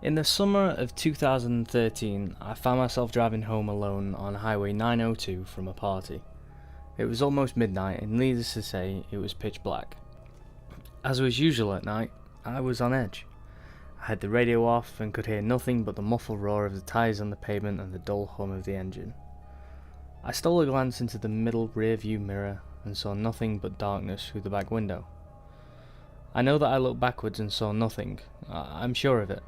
In the summer of 2013, I found myself driving home alone on Highway 902 from a party. It was almost midnight, and needless to say, it was pitch black. As was usual at night, I was on edge. I had the radio off and could hear nothing but the muffled roar of the tyres on the pavement and the dull hum of the engine. I stole a glance into the middle rear view mirror and saw nothing but darkness through the back window. I know that I looked backwards and saw nothing, I'm sure of it.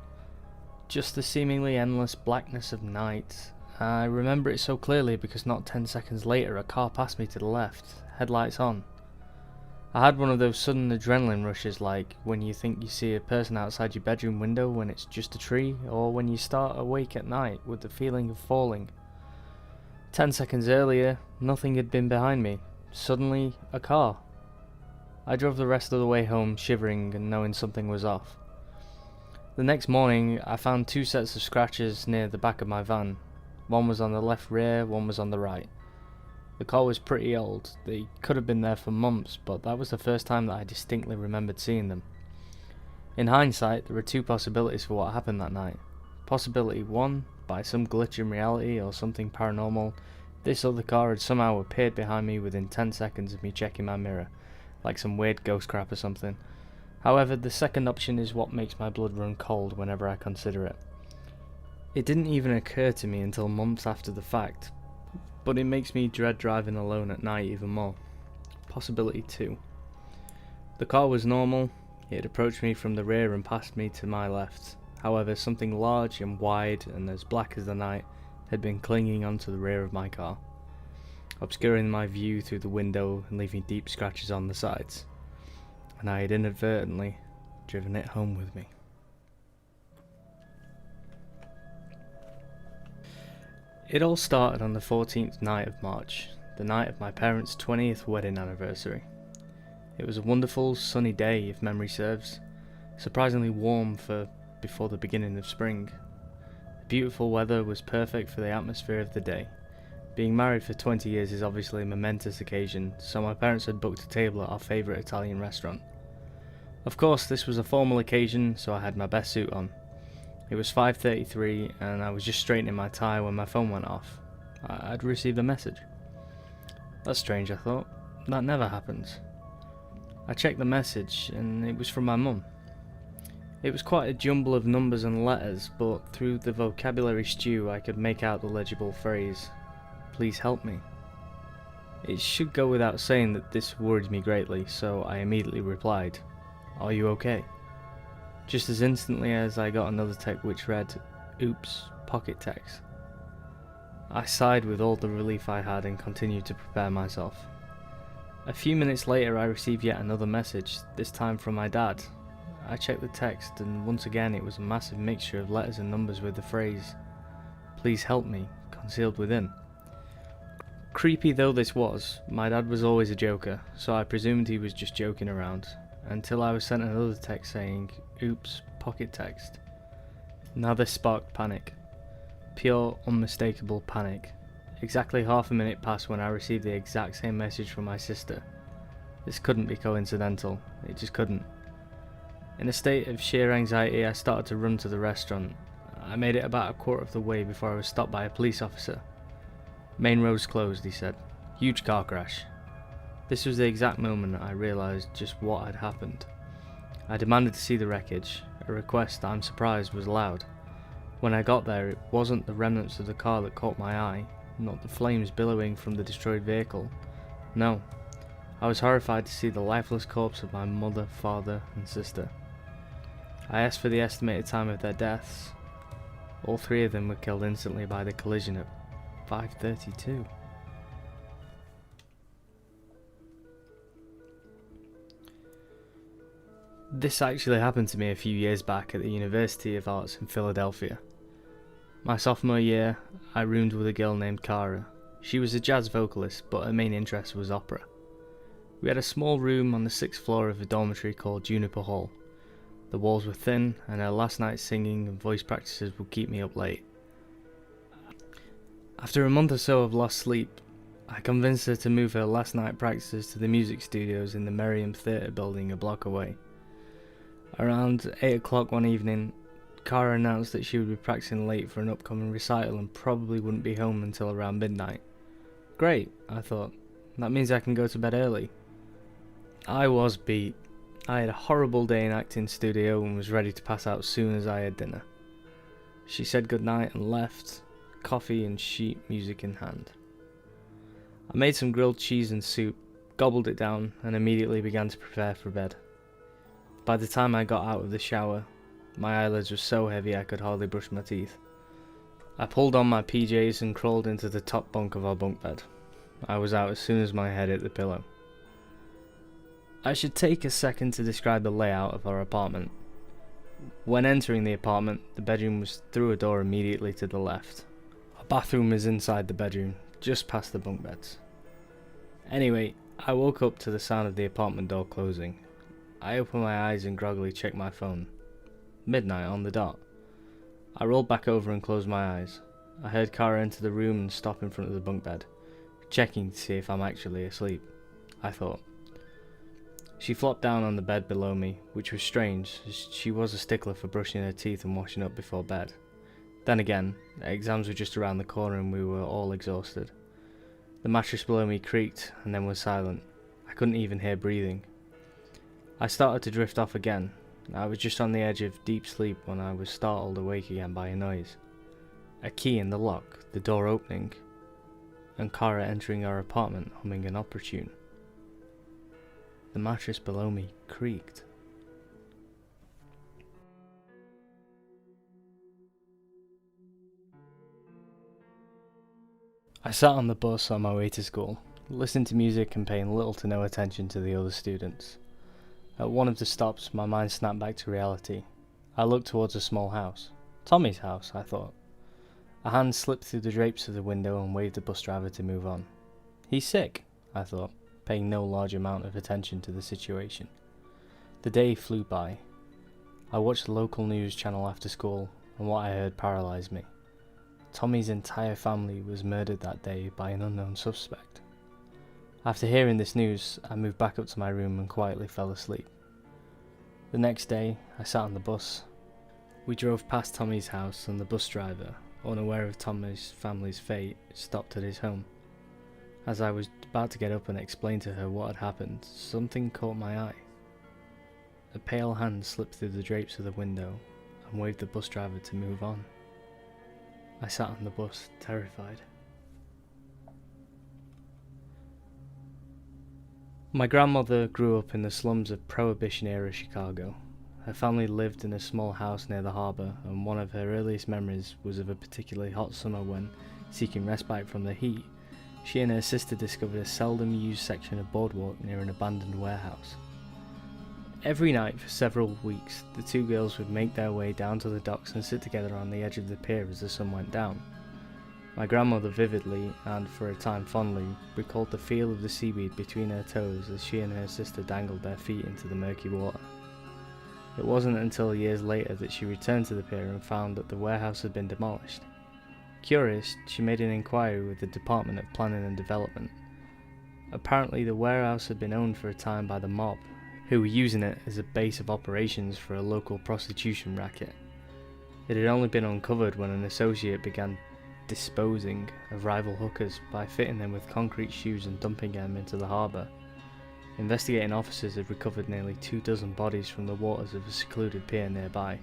Just the seemingly endless blackness of night. I remember it so clearly because not 10 seconds later a car passed me to the left, headlights on. I had one of those sudden adrenaline rushes, like when you think you see a person outside your bedroom window when it's just a tree, or when you start awake at night with the feeling of falling. 10 seconds earlier, nothing had been behind me. Suddenly, a car. I drove the rest of the way home shivering and knowing something was off. The next morning, I found two sets of scratches near the back of my van. One was on the left rear, one was on the right. The car was pretty old. They could have been there for months, but that was the first time that I distinctly remembered seeing them. In hindsight, there were two possibilities for what happened that night. Possibility 1, by some glitch in reality or something paranormal, this other car had somehow appeared behind me within 10 seconds of me checking my mirror, like some weird ghost crap or something. However, the second option is what makes my blood run cold whenever I consider it. It didn't even occur to me until months after the fact, but it makes me dread driving alone at night even more. Possibility 2. The car was normal. It had approached me from the rear and passed me to my left. However, something large and wide and as black as the night had been clinging onto the rear of my car, obscuring my view through the window and leaving deep scratches on the sides. And I had inadvertently driven it home with me. It all started on the 14th night of March, the night of my parents' 20th wedding anniversary. It was a wonderful sunny day, if memory serves, surprisingly warm for before the beginning of spring. The beautiful weather was perfect for the atmosphere of the day. Being married for 20 years is obviously a momentous occasion, so my parents had booked a table at our favourite Italian restaurant. Of course, this was a formal occasion, so I had my best suit on. It was 5:33 and I was just straightening my tie when my phone went off. I'd received a message. That's strange, I thought. That never happens. I checked the message and it was from my mum. It was quite a jumble of numbers and letters, but through the vocabulary stew I could make out the legible phrase, "Please help me." It should go without saying that this worried me greatly, so I immediately replied, "Are you okay?" Just as instantly as I got another text which read, "Oops, pocket text." I sighed with all the relief I had and continued to prepare myself. A few minutes later I received yet another message, this time from my dad. I checked the text and once again it was a massive mixture of letters and numbers with the phrase, "Please help me," concealed within. Creepy though this was, my dad was always a joker, so I presumed he was just joking around, until I was sent another text saying, "Oops, pocket text." Now this sparked panic. Pure, unmistakable panic. Exactly half a minute passed when I received the exact same message from my sister. This couldn't be coincidental, it just couldn't. In a state of sheer anxiety, I started to run to the restaurant. I made it about a quarter of the way before I was stopped by a police officer. "Main road's closed," he said. "Huge car crash." This was the exact moment I realised just what had happened. I demanded to see the wreckage, a request I'm surprised was allowed. When I got there, it wasn't the remnants of the car that caught my eye, not the flames billowing from the destroyed vehicle. No, I was horrified to see the lifeless corpse of my mother, father and sister. I asked for the estimated time of their deaths. All three of them were killed instantly by the collision at 5:32. This actually happened to me a few years back at the University of Arts in Philadelphia. My sophomore year, I roomed with a girl named Cara. She was a jazz vocalist, but her main interest was opera. We had a small room on the 6th floor of a dormitory called Juniper Hall. The walls were thin, and her last night's singing and voice practices would keep me up late. After a month or so of lost sleep, I convinced her to move her last night practices to the music studios in the Merriam Theatre building a block away. Around 8 o'clock one evening, Cara announced that she would be practicing late for an upcoming recital and probably wouldn't be home until around midnight. Great, I thought. That means I can go to bed early. I was beat. I had a horrible day in acting studio and was ready to pass out as soon as I had dinner. She said goodnight and left, coffee and sheet music in hand. I made some grilled cheese and soup, gobbled it down, and immediately began to prepare for bed. By the time I got out of the shower, my eyelids were so heavy I could hardly brush my teeth. I pulled on my PJs and crawled into the top bunk of our bunk bed. I was out as soon as my head hit the pillow. I should take a second to describe the layout of our apartment. When entering the apartment, the bedroom was through a door immediately to the left. Our bathroom is inside the bedroom, just past the bunk beds. Anyway, I woke up to the sound of the apartment door closing. I opened my eyes and groggily checked my phone. Midnight on the dot. I rolled back over and closed my eyes. I heard Cara enter the room and stop in front of the bunk bed, checking to see if I'm actually asleep, I thought. She flopped down on the bed below me, which was strange, as she was a stickler for brushing her teeth and washing up before bed. Then again, exams were just around the corner and we were all exhausted. The mattress below me creaked and then was silent. I couldn't even hear breathing. I started to drift off again. I was just on the edge of deep sleep when I was startled awake again by a noise. A key in the lock, the door opening, and Cara entering our apartment humming an opera tune. The mattress below me creaked. I sat on the bus on my way to school, listening to music and paying little to no attention to the other students. At one of the stops, my mind snapped back to reality. I looked towards a small house. Tommy's house, I thought. A hand slipped through the drapes of the window and waved the bus driver to move on. He's sick, I thought, paying no large amount of attention to the situation. The day flew by. I watched the local news channel after school, and what I heard paralysed me. Tommy's entire family was murdered that day by an unknown suspect. After hearing this news, I moved back up to my room and quietly fell asleep. The next day, I sat on the bus. We drove past Tommy's house and the bus driver, unaware of Tommy's family's fate, stopped at his home. As I was about to get up and explain to her what had happened, something caught my eye. A pale hand slipped through the drapes of the window and waved the bus driver to move on. I sat on the bus, terrified. My grandmother grew up in the slums of Prohibition-era Chicago. Her family lived in a small house near the harbour, and one of her earliest memories was of a particularly hot summer when, seeking respite from the heat, she and her sister discovered a seldom used section of boardwalk near an abandoned warehouse. Every night for several weeks, the two girls would make their way down to the docks and sit together on the edge of the pier as the sun went down. My grandmother vividly, and for a time fondly, recalled the feel of the seaweed between her toes as she and her sister dangled their feet into the murky water. It wasn't until years later that she returned to the pier and found that the warehouse had been demolished. Curious, she made an inquiry with the Department of Planning and Development. Apparently the warehouse had been owned for a time by the mob, who were using it as a base of operations for a local prostitution racket. It had only been uncovered when an associate began disposing of rival hookers by fitting them with concrete shoes and dumping them into the harbour. Investigating officers had recovered nearly 24 bodies from the waters of a secluded pier nearby.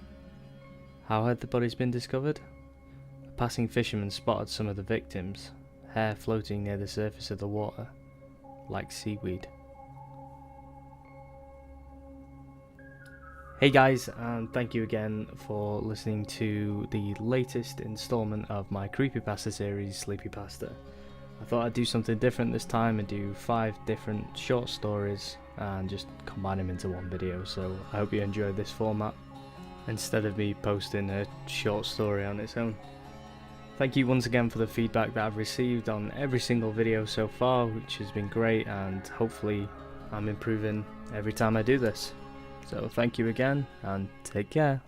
How had the bodies been discovered? A passing fisherman spotted some of the victims, hair floating near the surface of the water, like seaweed. Hey guys, and thank you again for listening to the latest installment of my CreepyPasta series, SleepyPasta. I thought I'd do something different this time and do 5 different short stories and just combine them into one video, so I hope you enjoyed this format instead of me posting a short story on its own. Thank you once again for the feedback that I've received on every single video so far, which has been great, and hopefully I'm improving every time I do this. So thank you again, and take care.